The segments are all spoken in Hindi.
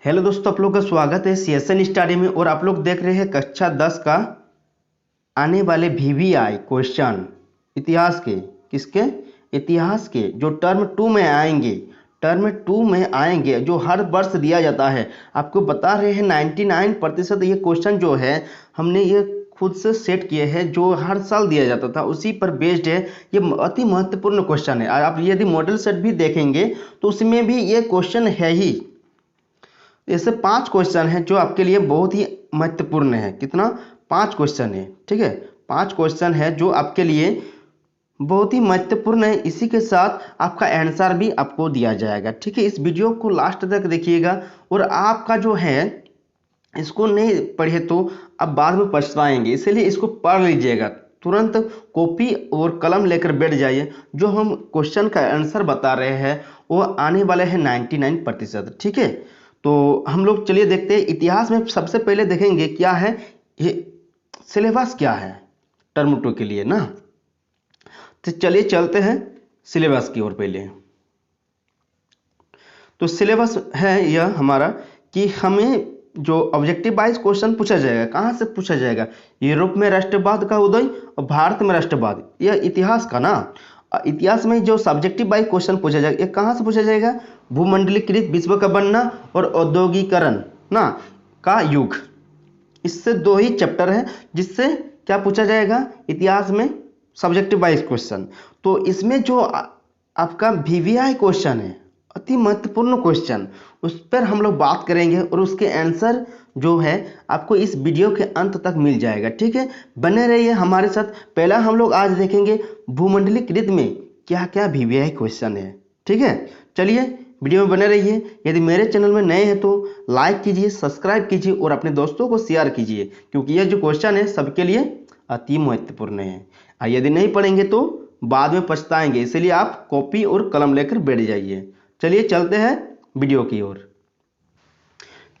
हेलो दोस्तों, आप लोग का स्वागत है सीएसएन स्टडी में। और आप लोग देख रहे हैं कक्षा 10 का आने वाले वीवीआई क्वेश्चन इतिहास के। किसके? इतिहास के, जो टर्म 2 में आएंगे। टर्म 2 में आएंगे जो हर वर्ष दिया जाता है। आपको बता रहे हैं 99% ये क्वेश्चन जो है हमने ये खुद से सेट किए हैं, जो हर साल दिया जाता था उसी पर बेस्ड है। ये अति महत्वपूर्ण क्वेश्चन है। आप यदि मॉडल सेट भी देखेंगे तो उसमें भी ये क्वेश्चन है ही। ऐसे 5 क्वेश्चन हैं जो आपके लिए बहुत ही महत्वपूर्ण है। कितना? 5 क्वेश्चन है, ठीक है। 5 क्वेश्चन है जो आपके लिए बहुत ही महत्वपूर्ण है। इसी के साथ आपका आंसर भी आपको दिया जाएगा, ठीक है। इस वीडियो को लास्ट तक देखिएगा। और आपका जो है इसको नहीं पढ़े तो आप बाद में पछताएंगे, इसलिए इसको पढ़ लीजिएगा। तुरंत कॉपी और कलम लेकर बैठ जाइए। जो हम क्वेश्चन का आंसर बता रहे हैं वो आने वाले हैं 99%, ठीक है। तो हम लोग चलिए देखते हैं। इतिहास में सबसे पहले देखेंगे क्या है ये सिलेबस क्या है टर्म 2 के लिए ना। तो चलिए चलते हैं सिलेबस की ओर। पहले तो सिलेबस है यह हमारा कि हमें जो ऑब्जेक्टिव वाइज क्वेश्चन पूछा जाएगा। कहाँ से पूछा जाएगा? यूरोप में राष्ट्रवाद का उदय और भारत में राष्ट्रवाद, यह इतिहास का ना। इतिहास में जो सब्जेक्टिव वाइज क्वेश्चन पूछा जाएगा, ये कहाँ से पूछा जाएगा? भूमंडलीकृत विश्व का बनना और औद्योगिकरण ना का युग। इससे 2 ही चैप्टर है जिससे क्या पूछा जाएगा इतिहास में सब्जेक्टिव वाइज क्वेश्चन। तो इसमें जो आपका वीवीआई क्वेश्चन है, अति महत्वपूर्ण क्वेश्चन, उस पर हम लोग बात करेंगे और उसके आंसर जो है आपको इस वीडियो के अंत तक मिल जाएगा, ठीक है। बने रहिए हमारे साथ। पहला हम लोग आज देखेंगे भूमंडलीकृत में क्या क्या वीवीआई क्वेश्चन है, ठीक है। चलिए वीडियो में बने रहिए। यदि मेरे चैनल में नए हैं तो लाइक कीजिए, सब्सक्राइब कीजिए और अपने दोस्तों को शेयर कीजिए, क्योंकि यह जो क्वेश्चन है सबके लिए अति महत्वपूर्ण है। यदि नहीं पढ़ेंगे तो बाद में पछताएंगे, इसलिए आप कॉपी और कलम लेकर बैठ जाइए। चलिए चलते हैं वीडियो की ओर।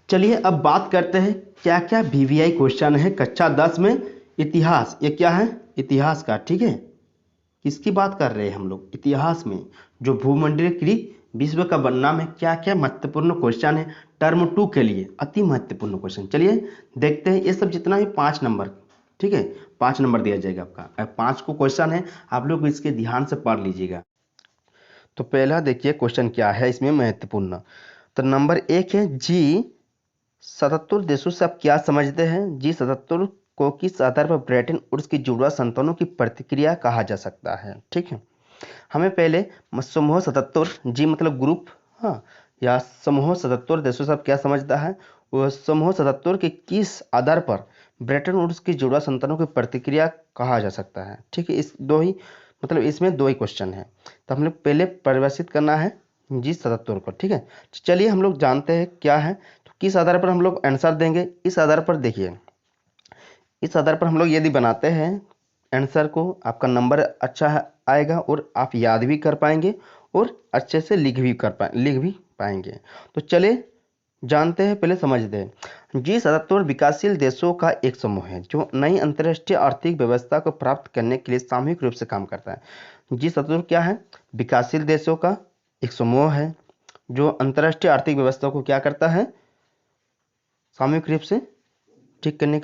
चलिए अब बात करते हैं क्या क्या वीवीआई क्वेश्चन है कक्षा 10 में। इतिहास, ये क्या है? इतिहास का, ठीक है। किसकी बात कर रहे हैं हम लोग? इतिहास में जो भूमंडलीकृत विश्व का बनना में क्या क्या महत्वपूर्ण क्वेश्चन है टर्म 2 के लिए, अति महत्वपूर्ण क्वेश्चन। चलिए देखते हैं। ये सब जितना भी 5 नंबर, ठीक है, 5 नंबर दिया जाएगा आपका। 5 को क्वेश्चन है, आप लोग इसके ध्यान से पढ़ लीजिएगा। तो पहला देखिए क्वेश्चन क्या है इसमें महत्वपूर्ण। तो नंबर 1 है G77 देशों से आप क्या समझते हैं? G77 को किस आधार पर ब्रेटन वुड्स की जुड़वा संतानों की प्रतिक्रिया कहा जा सकता है, ठीक है। हमें पहले समूह 77, जी मतलब ग्रुप, हाँ, या समूह 77 देशों से आप क्या समझता है? वह समूह 77 के किस आधार पर ब्रेटन वुड्स की जुड़वा संतानों की प्रतिक्रिया कहा जा सकता है, ठीक है। इस 2 ही मतलब इसमें 2 ही क्वेश्चन है। तो हम लोग पहले परिभाषित करना है G77 को, ठीक है। चलिए हम लोग जानते हैं क्या है। तो किस आधार पर हम लोग आंसर देंगे? इस आधार पर देखिए, इस आधार पर हम लोग यदि बनाते हैं आंसर को, आपका नंबर अच्छा आएगा और आप याद भी कर पाएंगे और अच्छे से लिख भी पाएंगे। तो चले जानते हैं, पहले समझते हैं। G77 विकासशील देशों का एक समूह है जो नई अंतर्राष्ट्रीय आर्थिक व्यवस्था को प्राप्त करने के लिए सामूहिक रूप से काम करता है। G77 क्या है? विकासशील देशों का एक समूह है जो अंतर्राष्ट्रीय आर्थिक व्यवस्था को क्या करता है? सामूहिक रूप से ठीक करने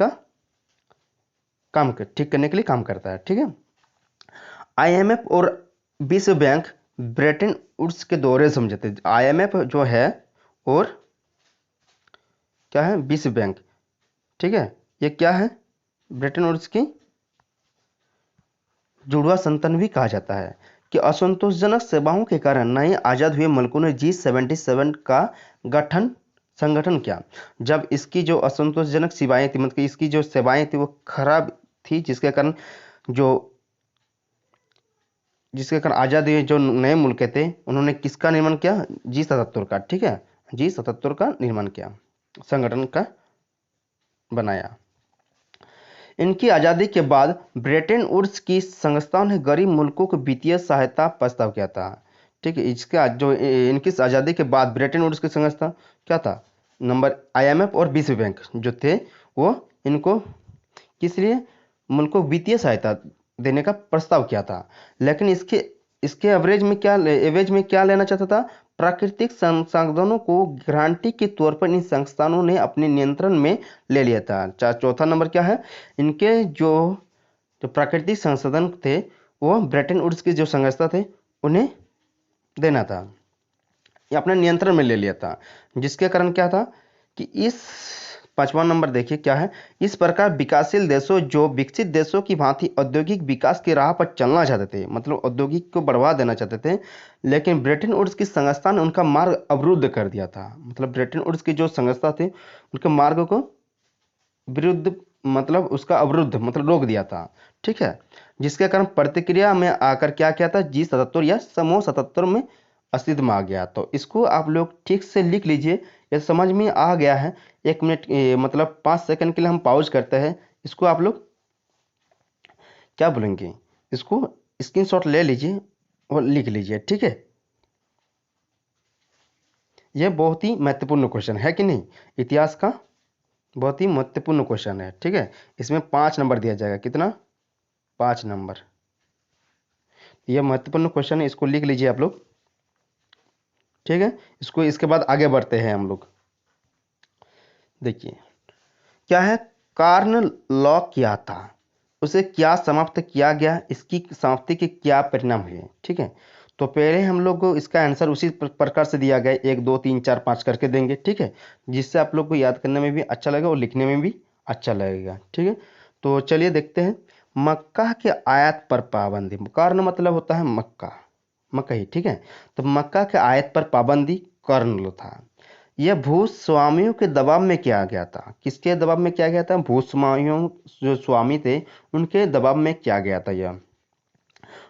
के लिए काम करता है, ठीक है। IMF और विश्व बैंक ब्रेटन वुड्स के दौरे समझते हैं। IMF जो है और क्या है? विश्व बैंक, ठीक है। ये क्या है? ब्रेटन वुड्स की जुड़वा संतान भी कहा जाता है। कि असंतोषजनक सेवाओं के कारण नए आजाद हुए मुल्कों ने G77 का संगठन किया। जब इसकी जो असंतोषजनक सेवाएं थी, मतलब इसकी जो सेवाएं थी वो खराब थी, जिसके कारण आजाद हुए जो नए मुल्क थे उन्होंने किसका निर्माण किया? G77 का, ठीक है। G77 का निर्माण किया, संगठन का बनाया। इनकी आज़ादी के बाद ब्रेटन वुड्स की संस्थाओं ने गरीब मुल्कों को वित्तीय सहायता प्रस्ताव किया था, ठीक है। इसका जो इनकी आज़ादी के बाद ब्रेटन वुड्स की संस्था क्या था? नंबर IMF और विश्व बैंक जो थे वो इनको किस लिए? मुल्कों को वित्तीय सहायता देने का प्रस्ताव किया था। लेकिन इसके एवरेज में क्या लेना चाहता था? प्राकृतिक संसाधनों को गारंटी के तौर पर इन संस्थानों ने अपने नियंत्रण में ले लिया था। चौथा नंबर क्या है, इनके जो प्राकृतिक संसाधन थे वो ब्रेटन वुड्स के जो संस्था थे उन्हें देना था, ये अपने नियंत्रण में ले लिया था, जिसके कारण क्या था कि इस पांचवा नंबर देखिए क्या है, इस प्रकार विकासशील देशों जो विकसित देशों की भांति औद्योगिक विकास की राह पर चलना चाहते थे, मतलब औद्योगिक को बढ़ावा देना चाहते थे, लेकिन ब्रेटन वुड्स की संस्था ने उनका मार्ग अवरुद्ध कर दिया था। मतलब ब्रेटन वुड्स की जो संस्था थी उनके मार्ग को विरुद्ध मतलब उसका अवरुद्ध मतलब रोक दिया था, ठीक है, जिसके कारण प्रतिक्रिया में आकर क्या किया था, G77 या समूह 77 में अस्तित्व में आ गया। तो इसको आप लोग ठीक से लिख लीजिए, ये समझ में आ गया है। 1 मिनट मतलब 5 सेकंड के लिए हम पॉज करते हैं, इसको आप लोग क्या बोलेंगे, इसको स्क्रीनशॉट ले लीजिए और लिख लीजिए, ठीक है। यह बहुत ही महत्वपूर्ण क्वेश्चन है कि नहीं, इतिहास का बहुत ही महत्वपूर्ण क्वेश्चन है, ठीक है। इसमें 5 नंबर दिया जाएगा, कितना, 5 नंबर। यह महत्वपूर्ण क्वेश्चन है, इसको लिख लीजिए आप लोग, ठीक है। इसको इसके बाद आगे बढ़ते हैं हम लोग। देखिए क्या है, कार्न लॉ क्या था, उसे क्या समाप्त किया गया, इसकी समाप्ति के क्या परिणाम हुए, ठीक है। तो पहले हम लोग को इसका आंसर उसी प्रकार से दिया गया, 1 2 3 4 5 करके देंगे, ठीक है, जिससे आप लोग को याद करने में भी अच्छा लगेगा और लिखने में भी अच्छा लगेगा, ठीक है। तो चलिए देखते हैं, मक्का के आयात पर पाबंदी, कार्न मतलब होता है मक्का, मक्का ही, ठीक है। तो मक्का के आयात पर पाबंदी कार्न लॉ था। यह भूस्वामियों के दबाव में किया गया था, किसके दबाव में किया गया था, भूस्वामियों जो स्वामी थे उनके दबाव में किया गया था। यह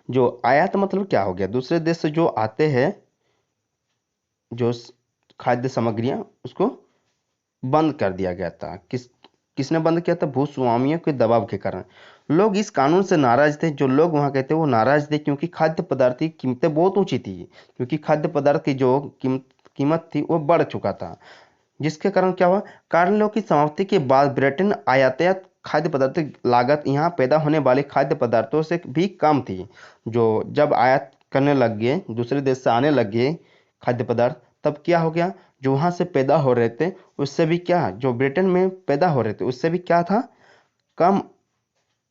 जो आयात मतलब क्या हो गया, दूसरे देश से जो आते हैं जो खाद्य सामग्रियां, उसको बंद कर दिया गया था। किसने बंद किया था, भूस्वामियों के दबाव के कारण। लोग इस कानून से नाराज थे, जो लोग वहां कहते वो नाराज थे, क्योंकि खाद्य पदार्थ की कीमतें बहुत ऊंची थी, क्योंकि खाद्य पदार्थ की जो कीमत थी वो बढ़ चुका था, जिसके कारण क्या हुआ, कार्न लॉ की समाप्ति के बाद ब्रिटेन आयातित खाद्य पदार्थ की लागत यहाँ पैदा होने वाले खाद्य पदार्थों से भी कम थी। जो जब आयात करने लग गए, दूसरे देश से आने लग गए खाद्य पदार्थ, तब क्या हो गया, जो वहाँ से पैदा हो रहे थे उससे भी क्या, जो ब्रिटेन में पैदा हो रहे थे उससे भी क्या था, कम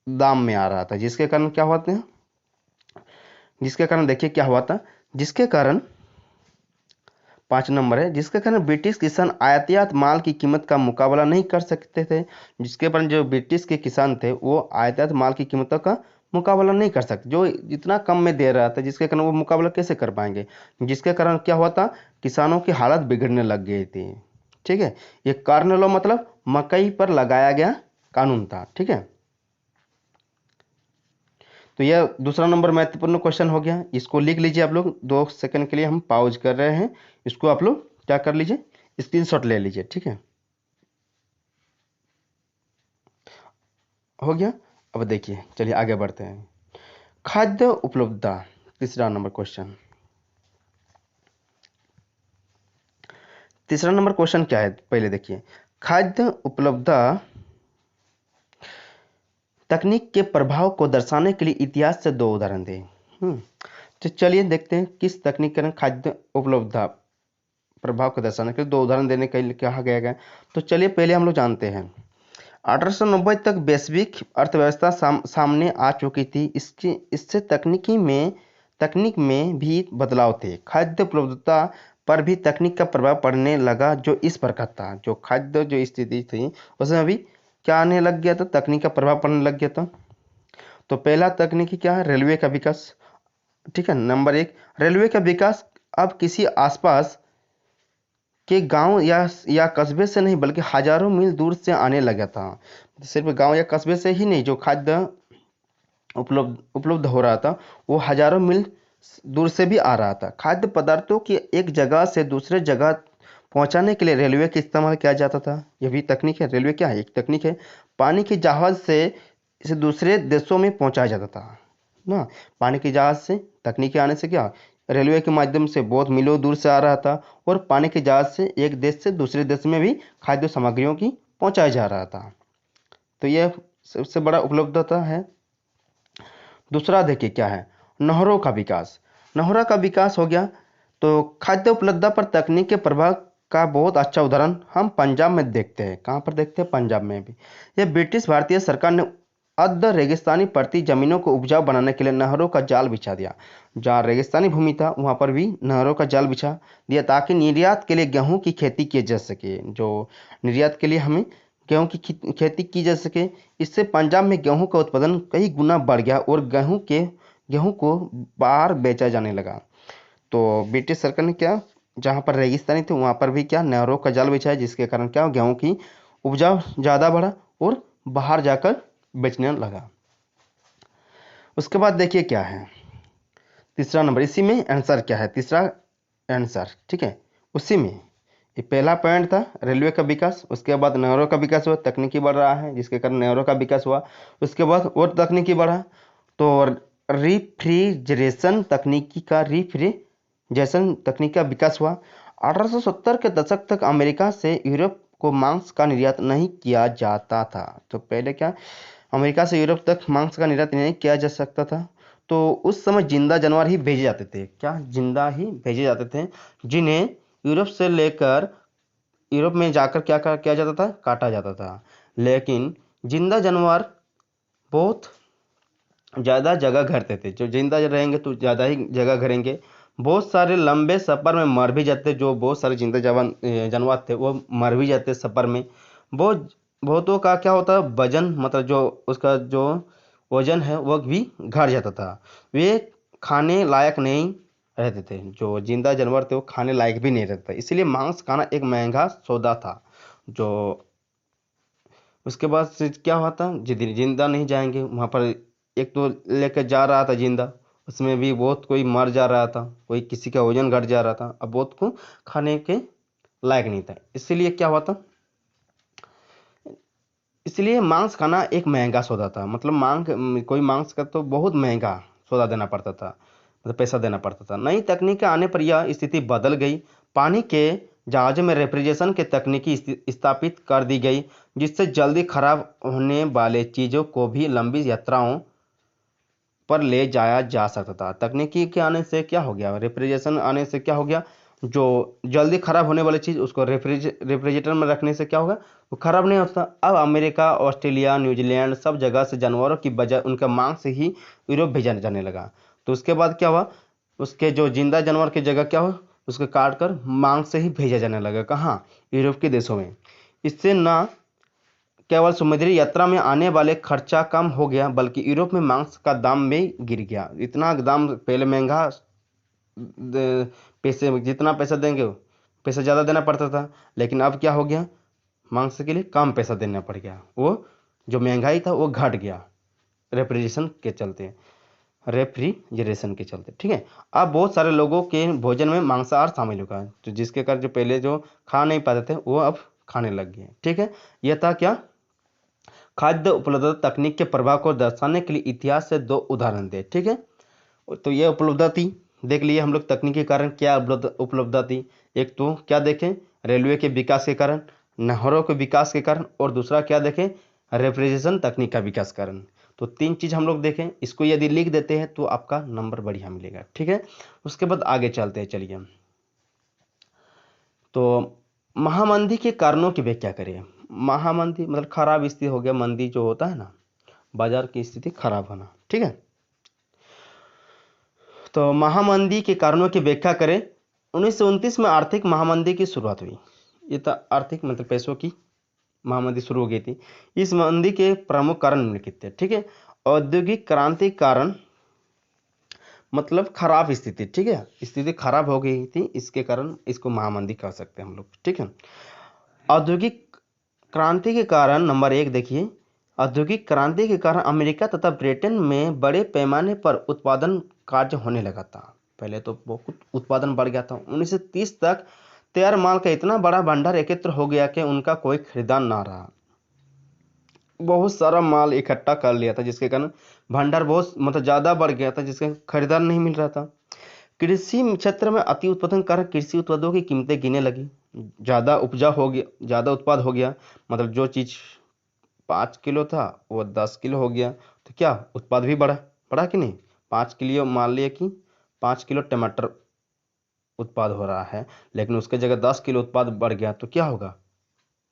दाम में आ रहा था, जिसके कारण क्या हुआ था, जिसके कारण देखिए क्या हुआ था, जिसके कारण 5 नंबर है, जिसके कारण ब्रिटिश किसान आयातित माल की कीमत का मुकाबला नहीं कर सकते थे, जिसके कारण जो ब्रिटिश के किसान थे वो आयातित माल की कीमतों का मुकाबला नहीं कर सकते, जो इतना कम में दे रहा था, जिसके कारण वो मुकाबला कैसे कर पाएंगे, जिसके कारण क्या हुआ था, किसानों की हालत बिगड़ने लग गई थी, ठीक है। ये कार्न लॉ मतलब मकई पर लगाया गया कानून था, ठीक है। तो यह दूसरा नंबर महत्वपूर्ण क्वेश्चन हो गया, इसको लिख लीजिए आप लोग, 2 सेकंड के लिए हम पॉज कर रहे हैं, इसको आप लोग क्या कर लीजिए, स्क्रीनशॉट ले लीजिए, ठीक है, हो गया। अब देखिए चलिए आगे बढ़ते हैं, खाद्य उपलब्धता, तीसरा नंबर क्वेश्चन। तीसरा नंबर क्वेश्चन क्या है, पहले देखिए, खाद्य उपलब्धता तकनीक के प्रभाव को दर्शाने के लिए इतिहास से 2 उदाहरण दें। तो चलिए देखते हैं किस तकनीक के कारण खाद्य उपलब्धता प्रभाव को दर्शाने के लिए 2 उदाहरण देने के लिए कहा गया है। तो चलिए पहले हम लोग जानते हैं, 1890 तक वैश्विक अर्थव्यवस्था सामने आ चुकी थी, इससे तकनीक में भी बदलाव थे, खाद्य उपलब्धता पर भी तकनीक का प्रभाव पड़ने लगा, जो इस प्रकार था, जो खाद्य जो स्थिति थी उसमें भी क्या आने लग गया था, तकनीक का प्रभाव पड़ने लग गया था। तो पहला तकनीकी क्या है, रेलवे का विकास, ठीक है। नंबर 1, रेलवे का विकास अब किसी आसपास के गांव या कस्बे से नहीं बल्कि हजारों मील दूर से आने लगा था, सिर्फ गांव या कस्बे से ही नहीं, जो खाद्य उपलब्ध हो रहा था वो हजारों मील दूर से भी आ रहा था। खाद्य पदार्थों की एक जगह से दूसरे जगह पहुंचाने के लिए रेलवे का इस्तेमाल किया जाता था, यह भी तकनीक है, रेलवे क्या है, एक तकनीक है। पानी के जहाज से इसे दूसरे देशों में पहुंचाया जाता था ना, पानी के जहाज से तकनीकी आने से क्या, रेलवे के माध्यम से बहुत मीलों दूर से आ रहा था, और पानी के जहाज से एक देश से दूसरे देश में भी खाद्य सामग्रियों की पहुंचाया जा रहा था। तो यह सबसे बड़ा उपलब्धता है। दूसरा देखिए क्या है, नहरों का विकास, नहरों का विकास हो गया, तो खाद्य उपलब्धता पर तकनीक के प्रभाव का बहुत अच्छा उदाहरण हम पंजाब में देखते हैं। कहाँ पर देखते हैं? पंजाब में भी। यह ब्रिटिश भारतीय सरकार ने अर्ध रेगिस्तानी पड़ती जमीनों को उपजाऊ बनाने के लिए नहरों का जाल बिछा दिया। जहाँ रेगिस्तानी भूमि था वहाँ पर भी नहरों का जाल बिछा दिया ताकि निर्यात के लिए गेहूं की खेती की जा सके। जो निर्यात के लिए हमें गेहूं की खेती की जा सके। इससे पंजाब में गेहूं का उत्पादन कई गुना बढ़ गया और गेहूं को बाहर बेचा जाने लगा। तो ब्रिटिश सरकार ने क्या, जहाँ पर रेगिस्तानी थे वहाँ पर भी क्या नहरों का जाल बिछाया, जिसके कारण क्या गेहूं की उपजाऊ ज़्यादा बढ़ा और बाहर जाकर बेचने लगा। उसके बाद देखिए क्या है तीसरा नंबर, इसी में आंसर क्या है, तीसरा आंसर, ठीक है। उसी में ये पहला पॉइंट था रेलवे का विकास, उसके बाद नहरों का विकास हुआ, तकनीकी बढ़ रहा है जिसके कारण नहरों का विकास हुआ। उसके बाद और तकनीकी बढ़ा तो रिफ्रिजरेशन तकनीक का विकास हुआ। 1870 के दशक तक अमेरिका से यूरोप को मांस का निर्यात नहीं किया जाता था। तो पहले क्या, अमेरिका से यूरोप तक मांस का निर्यात नहीं किया जा सकता था। तो उस समय जिंदा जानवर ही भेजे जाते थे। क्या, जिंदा ही भेजे जाते थे, जिन्हें यूरोप से लेकर यूरोप में जाकर क्या किया जाता था, काटा जाता था। लेकिन जिंदा जानवर बहुत ज़्यादा जगह घेरते थे। जो जिंदा रहेंगे तो ज़्यादा ही जगह घेरेंगे। बहुत सारे लंबे सफ़र में मर भी जाते, जो बहुत सारे जिंदा जानवर थे वो मर भी जाते सफ़र में। बहुत बहुतों का क्या होता है, वजन मतलब जो उसका जो वजन है वो भी घट जाता था। वे खाने लायक नहीं रहते थे। जो जिंदा जानवर थे वो खाने लायक भी नहीं रहते थे, इसलिए मांस खाना एक महंगा सौदा था। जो उसके बाद से क्या हुआ था, जिंदा नहीं जाएंगे वहाँ पर, एक तो लेकर जा रहा था जिंदा, उसमें भी बहुत कोई मर जा रहा था, कोई किसी का वजन घट जा रहा था, अब बहुत को खाने के लायक नहीं था। इसीलिए क्या हुआ था, इसलिए मांस खाना एक महंगा सौदा था। मतलब कोई मांस का तो बहुत महंगा सौदा देना पड़ता था, मतलब पैसा देना पड़ता था। नई तकनीक के आने पर यह स्थिति बदल गई। पानी के जहाज़ों में रेफ्रिजरेशन की तकनीकी स्थापित कर दी गई, जिससे जल्दी खराब होने वाले चीज़ों को भी लंबी यात्राओं पर ले जाया जा सकता था। तकनीकी के आने से क्या हो गया, रेफ्रिजरेशन आने से क्या हो गया, जो जल्दी खराब होने वाली चीज़ उसको रेफ्रिजरेटर में रखने से क्या होगा, वो खराब नहीं होता। अब अमेरिका, ऑस्ट्रेलिया, न्यूजीलैंड सब जगह से जानवरों की बजाय उनका मांस ही यूरोप भेजा जाने लगा। तो उसके बाद क्या हुआ, उसके जो जिंदा जानवर की जगह क्या हुआ, उसको काट कर मांस से ही भेजा जाने लगा। कहाँ, यूरोप के देशों में। इससे ना केवल समुद्री यात्रा में आने वाले खर्चा कम हो गया, बल्कि यूरोप में मांस का दाम भी गिर गया। इतना दाम पहले महंगा, पैसे जितना पैसा देंगे पैसा ज़्यादा देना पड़ता था, लेकिन अब क्या हो गया, मांस के लिए कम पैसा देना पड़ गया। वो जो महंगाई था वो घट गया रेफ्रिजरेशन के चलते, ठीक है। अब बहुत सारे लोगों के भोजन में मांसाहार शामिल होगा, तो जिसके कारण जो पहले जो खा नहीं पाते थे वो अब खाने लग गए, ठीक है। यह था क्या, खाद्य उपलब्धता तकनीक के प्रभाव को दर्शाने के लिए इतिहास से दो उदाहरण दे, ठीक है। तो यह उपलब्धता थी, देख लिए हम लोग तकनीकी कारण क्या उपलब्धता थी। एक तो क्या देखें, रेलवे के विकास के कारण, नहरों के विकास के कारण, और दूसरा क्या देखें, रेफ्रिजरेशन तकनीक का विकास कारण। तो तीन चीज़ हम लोग देखें, इसको यदि लिख देते हैं तो आपका नंबर बढ़िया मिलेगा, ठीक है। उसके बाद आगे चलते हैं, चलिए। तो महामंदी के कारणों की व्याख्या करें। महामंदी मतलब खराब स्थिति हो गया, मंदी जो होता है ना, बाजार की स्थिति खराब होना, ठीक है। तो महामंदी के कारणों की व्याख्या करें। 1929 में आर्थिक महामंदी की शुरुआत हुई। ये था आर्थिक मतलब पैसों की महामंदी शुरू हो गई थी। इस मंदी के प्रमुख कारण निम्नलिखित थे, ठीक है। औद्योगिक क्रांति कारण मतलब खराब स्थिति, ठीक है, स्थिति खराब हो गई थी, इसके कारण इसको महामंदी कह सकते हैं हम लोग, ठीक है। औद्योगिक क्रांति के कारण नंबर एक देखिए, औद्योगिक क्रांति के कारण अमेरिका तथा ब्रिटेन में बड़े पैमाने पर उत्पादन कार्य होने लगा था। पहले तो बहुत उत्पादन बढ़ गया था। 1930 तक तैयार माल का इतना बड़ा भंडार एकत्र हो गया कि उनका कोई खरीदार ना रहा। बहुत सारा माल इकट्ठा कर लिया था, जिसके कारण भंडार बहुत मतलब ज़्यादा बढ़ गया था, जिसके खरीदार नहीं मिल रहा था। कृषि क्षेत्र में अति उत्पादन कारण कृषि उत्पादों की कीमतें गिरने लगी। ज़्यादा उपजा हो गया, ज़्यादा उत्पाद हो गया, मतलब जो चीज़ 5 किलो था वो 10 किलो हो गया, तो क्या उत्पाद भी बढ़ा, बढ़ा कि नहीं। 5 किलो मान लिया कि 5 किलो टमाटर उत्पाद हो रहा है, लेकिन उसके जगह 10 किलो उत्पाद बढ़ गया तो क्या होगा,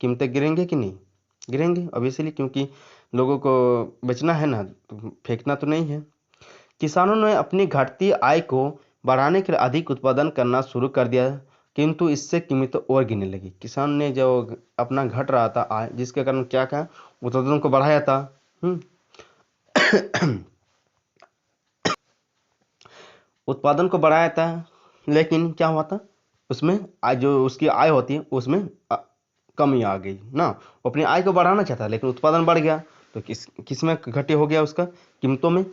कीमतें गिरेंगे कि नहीं, गिरेंगे ऑब्वियसली, क्योंकि लोगों को बेचना है ना, तो फेंकना तो नहीं है। किसानों ने अपनी घटती आय को बढ़ाने के लिए अधिक उत्पादन करना शुरू कर दिया, किंतु इससे कीमतें और गिरने लगी। किसान ने जो अपना घट रहा था आय, जिसके कारण क्या क्या उत्पादन को बढ़ाया था, उत्पादन को बढ़ाया था, लेकिन क्या हुआ था, उसमें जो उसकी आय होती है उसमें कमी आ गई ना। वो अपनी आय को बढ़ाना चाहता लेकिन उत्पादन बढ़ गया, तो किस में घटे हो गया, उसका कीमतों में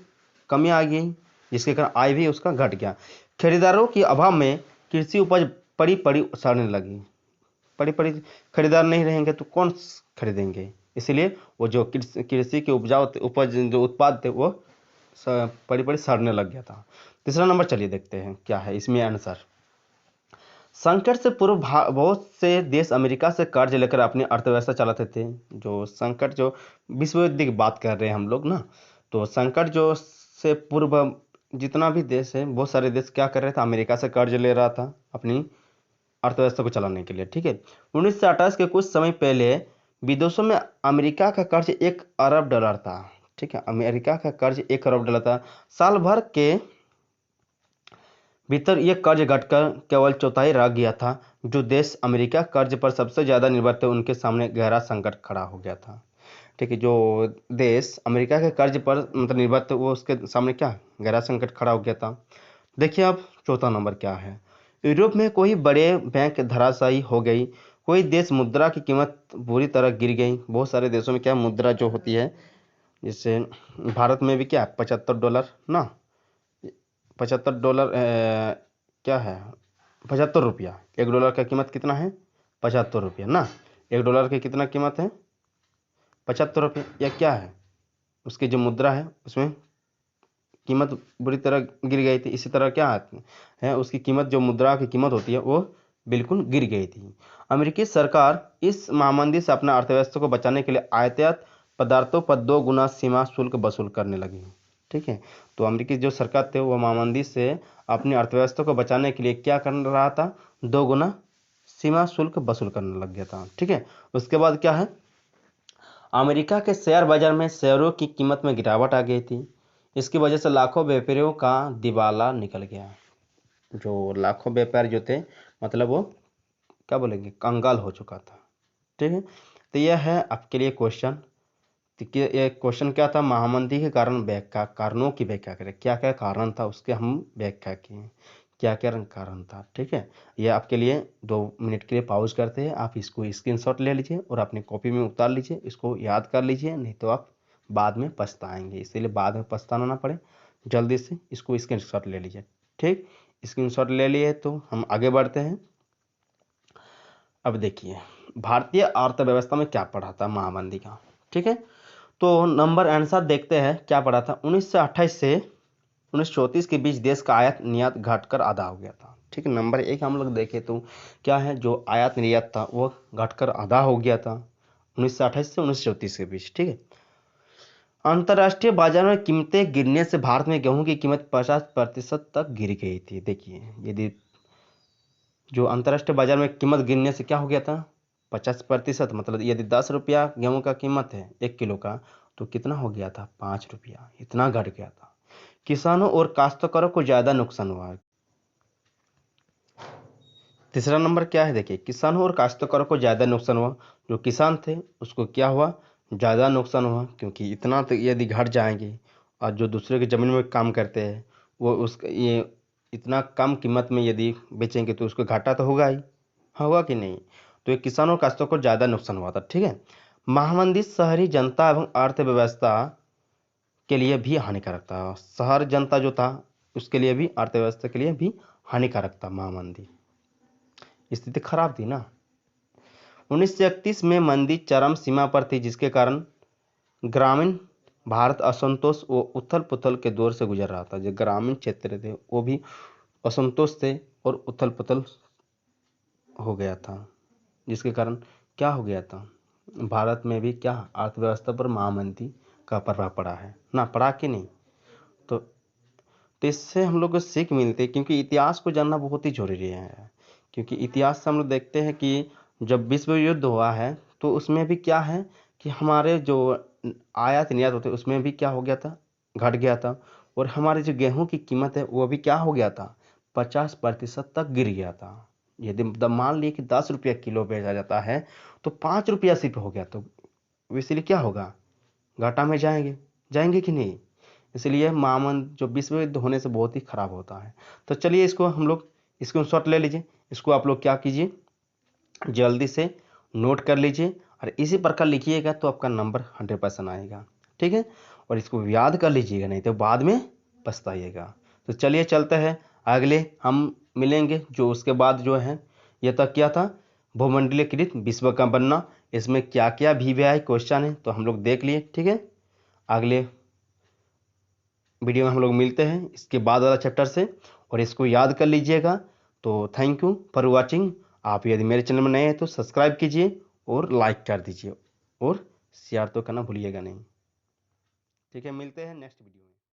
कमी आ गई, जिसके कारण आय भी उसका घट गया। खरीदारों के अभाव में कृषि उपज पड़ी पड़ी सड़ने लगी। पड़ी पड़ी खरीदार नहीं रहेंगे तो कौन खरीदेंगे, इसलिए वो जो कृषि के उपजाऊ उपज जो उत्पाद थे वो पड़ी पड़ी सड़ने लग गया था। तीसरा नंबर चलिए देखते हैं क्या है इसमें आंसर। संकट से पूर्व बहुत से देश अमेरिका से कर्ज लेकर अपनी अर्थव्यवस्था चलाते थे। जो संकट, जो विश्व युद्ध की बात कर रहे हैं हम लोग ना, तो संकट जो से पूर्व जितना भी देश है, बहुत सारे देश क्या कर रहे थे, अमेरिका से कर्ज ले रहा था अपनी अर्थव्यवस्था को चलाने के लिए। ठीक है, 1928 के कुछ समय पहले विदेशों में अमेरिका का कर्ज $1 अरब था। ठीक है, अमेरिका का कर्ज $1 अरब था। साल भर के भीतर यह कर्ज घटकर केवल चौथाई रह गया था। जो देश अमेरिका कर्ज पर सबसे ज़्यादा निर्भर थे उनके सामने गहरा संकट खड़ा हो गया था। ठीक है, जो देश अमेरिका के कर्ज पर मतलब निर्भर थे वो उसके सामने क्या गहरा संकट खड़ा हो गया था। देखिए अब चौथा नंबर क्या है। यूरोप में कोई बड़े बैंक धराशायी हो गई, कोई देश मुद्रा की कीमत बुरी तरह गिर गई। बहुत सारे देशों में क्या मुद्रा जो होती है, जैसे भारत में भी क्या $75 ना, $75 क्या है, ₹75। $1 का कीमत कितना है, ₹75 ना। $1 की कितना कीमत है, ₹75। या क्या है, उसकी जो मुद्रा है उसमें कीमत बुरी तरह गिर गई थी। इसी तरह क्या है, उसकी कीमत जो मुद्रा की कीमत होती है वो बिल्कुल गिर गई थी। अमेरिकी सरकार इस महामंदी से अपना अर्थव्यवस्था को बचाने के लिए आयातित पदार्थों पर 2 गुना सीमा शुल्क वसूल करने लगी। ठीक है, तो अमेरिकी जो सरकार थे वो महामंदी से अपनी अर्थव्यवस्था को बचाने के लिए क्या कर रहा था, 2 गुना सीमा शुल्क वसूल करने लग गया था। ठीक है, उसके बाद क्या है, अमेरिका के शेयर बाजार में शेयरों की कीमत में गिरावट आ गई थी। इसकी वजह से लाखों व्यापारियों का दिवाला निकल गया। जो लाखों व्यापारी जो थे, मतलब वो क्या बोलेंगे, कंगाल हो चुका था। ठीक है, तो यह है आपके लिए क्वेश्चन। तो ये क्वेश्चन क्या था, महामंदी के कारण व्याख्या, कारणों की व्याख्या करें, क्या क्या कारण था उसके हम व्याख्या किए, क्या क्या कारण था। ठीक है, यह आपके लिए 2 मिनट के लिए पॉज करते हैं, आप इसको स्क्रीनशॉट ले लीजिए और अपनी कॉपी में उतार लीजिए, इसको याद कर लीजिए, नहीं तो आप बाद में पछताएंगे। इसीलिए बाद में पछताना ना पड़े, जल्दी से इसको स्क्रीनशॉट ले लीजिए। ठीक, स्क्रीनशॉट ले लिए तो हम आगे बढ़ते हैं। अब देखिए भारतीय अर्थव्यवस्था में क्या पढ़ा था महामंदी का। ठीक है, तो नंबर आंसर देखते हैं क्या पढ़ा था। 1928 से 1934 के बीच देश का आयात निर्यात घटकर आधा हो गया था। ठीक है, नंबर 1 हम लोग देखें तो क्या है, जो आयात निर्यात था वो घटकर आधा हो गया था 1928 से 1934 के बीच। ठीक है, अंतर्राष्ट्रीय बाजार में कीमतें गिरने से भारत में गेहूं की कीमत 50% तक गिर गई थी। देखिए, यदि जो अंतर्राष्ट्रीय बाजार में कीमत गिरने से क्या हो गया था, 50%, मतलब यदि ₹10 गेहूं का कीमत है 1 किलो का, तो कितना हो गया था, ₹5, इतना घट गया था। किसानों और काश्तकारों को ज्यादा नुकसान हुआ। तीसरा नंबर क्या है, देखिए किसानों और काश्तकारों को ज्यादा नुकसान हुआ। जो किसान थे उसको क्या हुआ, ज्यादा नुकसान हुआ, क्योंकि इतना तो यदि घट जाएंगे, और जो दूसरे की जमीन में काम करते हैं वो उस ये इतना कम कीमत में यदि बेचेंगे तो उसको घाटा तो होगा ही, होगा कि नहीं। तो ये किसानों और काश्तकारों को ज्यादा नुकसान हुआ था। ठीक है, महामंदी शहरी जनता एवं अर्थव्यवस्था के लिए भी हानिकारक था। शहर जनता जो था उसके लिए भी, अर्थव्यवस्था के लिए भी हानिकारक था महामंदी, स्थिति खराब थी ना। 1931 में मंदी चरम सीमा पर थी, जिसके कारण ग्रामीण भारत असंतोष व उथल पुथल के दौर से गुजर रहा था। जो ग्रामीण क्षेत्र थे वो भी असंतोष थे और उथल पुथल हो गया था, जिसके कारण क्या हो गया था, भारत में भी क्या अर्थव्यवस्था पर महामंदी का प्रभाव पड़ा है ना, पड़ा कि नहीं। तो तो इससे हम लोग को सीख मिलती है, क्योंकि इतिहास को जानना बहुत ही जरूरी है। क्योंकि इतिहास से हम लोग देखते हैं कि जब विश्व युद्ध हुआ है तो उसमें भी क्या है कि हमारे जो आयात निर्यात होते उसमें भी क्या हो गया था, घट गया था। और हमारे जो गेहूं की कीमत है वो भी क्या हो गया था, 50% तक गिर गया था। यदि मान लिए कि 10 रुपया किलो बेचा जाता है तो 5 रुपया सिर्फ हो गया, तो इसलिए क्या होगा, घाटा में जाएंगे, जाएंगे कि नहीं। इसलिए मामन जो विश्व युद्ध होने से बहुत ही खराब होता है। तो चलिए इसको हम लोग स्क्रीनशॉट ले लीजिए, इसको आप लोग क्या कीजिए, जल्दी से नोट कर लीजिए और इसी प्रकार लिखिएगा तो आपका नंबर 100% आएगा, ठीक है। और इसको याद कर लीजिएगा, नहीं तो बाद में पछताइएगा। तो चलिए चलते हैं अगले, हम मिलेंगे जो उसके बाद जो है, यह तक क्या था, भूमंडलीकृत विश्व का बनना, इसमें क्या क्या वीवीआई क्वेश्चन है तो हम लोग देख लिए, ठीक है। अगले वीडियो में हम लोग मिलते हैं इसके बाद वाला चैप्टर से, और इसको याद कर लीजिएगा। तो थैंक यू फॉर वॉचिंग। आप यदि मेरे चैनल में नए हैं तो सब्सक्राइब कीजिए और लाइक कर दीजिए और शेयर तो करना भूलिएगा नहीं, ठीक है। मिलते हैं नेक्स्ट वीडियो में।